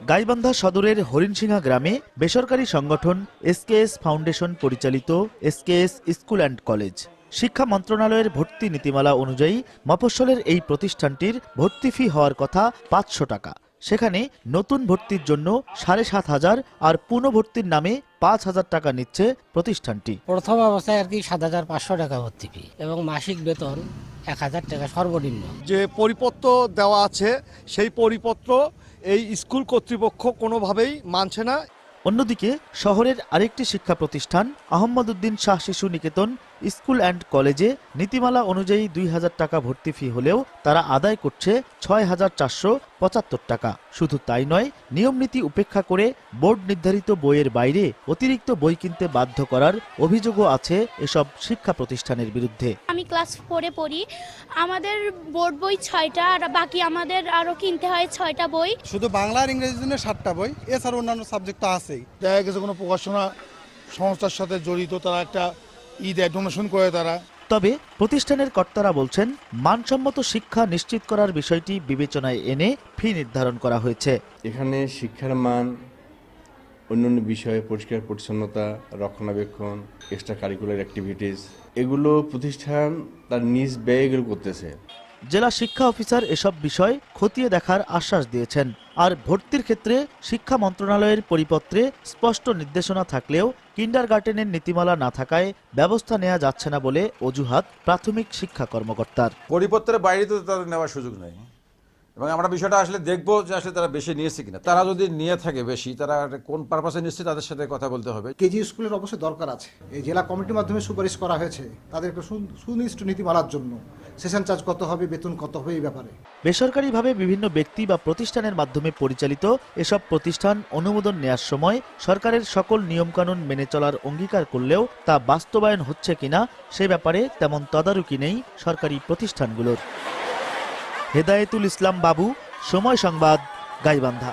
গাইবান্ধা সদরের হরিণসিংহা গ্রামে বেসরকারি সংগঠন এসকেএস ফাউন্ডেশন পরিচালিত এসকেএস স্কুল অ্যান্ড কলেজ। শিক্ষা মন্ত্রণালয়ের ভর্তি নীতিমালা অনুযায়ী মফস্বলের এই প্রতিষ্ঠানটির ভর্তি ফি হওয়ার কথা 500 টাকা। সেখানে নতুন ভর্তির জন্য 7,500 আর পুনঃভর্তির নামে 5,000 টাকা নিচ্ছে প্রতিষ্ঠানটি। প্রথম অবস্থায় আর কি 7,500 টাকা ভর্তি ফি এবং মাসিক বেতন 1,000 টাকা সর্বনিম্ন। যে পরিপত্র দেওয়া আছে সেই পরিপত্র এই স্কুল কর্তৃপক্ষ কোনোভাবেই মানছে না। অন্যদিকে শহরের আরেকটি শিক্ষা প্রতিষ্ঠান আহমদ উদ্দিন শাহ শিশু নিকেতন স্কুল অ্যান্ড কলেজে নীতিমালা অনুযায়ী 2,000 টাকা ভর্তি ফি হলেও তারা আদায় করছে 6,475 টাকা। শুধু তাই নয়, নিয়মনীতি উপেক্ষা করে বোর্ড নির্ধারিত বইয়ের বাইরে অতিরিক্ত বই কিনতে বাধ্য করার অভিযোগও আছে এসব শিক্ষা প্রতিষ্ঠানের বিরুদ্ধে। আমি ক্লাস 4-এ পড়ি, আমাদের বোর্ড বই 6টা আর বাকি আমাদের আরো কিনতে হয় 6টা বই। শুধু বাংলা আর ইংরেজির জন্য 7টা বই, এছাড়া অন্যান্য সাবজেক্ট তো আছেই। দেখা গেছে কোনো প্রকাশনা সংস্থার সাথে জড়িত, তারা একটা ডোনেশন করে তারা। তবে প্রতিষ্ঠানের কর্তারা বলছেন, মানসম্মত শিক্ষা নিশ্চিত করার বিষয়টি বিবেচনায় এনে ফি নির্ধারণ করা হয়েছে। এখানে শিক্ষার মান, অন্যান্য বিষয়ে পরিষ্কার পরিচ্ছন্নতা, রক্ষণাবেক্ষণ, এক্সট্রা কারিকুলার অ্যাক্টিভিটিস, এগুলো প্রতিষ্ঠান তার নিজ ব্যয় এগুলো করতেছে। জেলা শিক্ষা অফিসার এসব বিষয় খতিয়ে দেখার আশ্বাস দিয়েছেন। আর ভর্তির ক্ষেত্রে শিক্ষা মন্ত্রণালয়ের পরিপত্রে স্পষ্ট নির্দেশনা থাকলেও কিন্ডারগার্টেনের নীতিমালা না থাকায় ব্যবস্থা নেওয়া যাচ্ছে না বলে অজুহাত প্রাথমিক শিক্ষা কর্মকর্তার। পরিপত্রের বাইরে তো তাদের নেওয়ার সুযোগ নেই এবং আমরা বিষয়টা আসলে দেখবো যে আসলে তারা বেশি নিয়েছে কিনা। তারা যদি নিয়ে থাকে বেশি, তারা কোন পারপাসে নিচ্ছে তাদের সাথে কথা বলতে হবে। কেজি স্কুলের অবশ্যই দরকার আছে। এই জেলা কমিটির মাধ্যমে সুপারিশ করা হয়েছে তাদের সুনির্দিষ্ট নীতিমালার জন্য সেশন চার্জ কত হবে, বেতন কত হবে, এই ব্যাপারে। বেসরকারিভাবে বিভিন্ন ব্যক্তি বা প্রতিষ্ঠানের মাধ্যমে পরিচালিত এসব প্রতিষ্ঠান অনুমোদন নেয়ার সময় সরকারের সকল নিয়মকানুন মেনে চলার অঙ্গীকার করলেও তা বাস্তবায়ন হচ্ছে কিনা সে ব্যাপারে তেমন তদারকি নেই সরকারি প্রতিষ্ঠানগুলোর। হেদায়েতুল ইসলাম বাবু, সময় সংবাদ, গাইবান্ধা।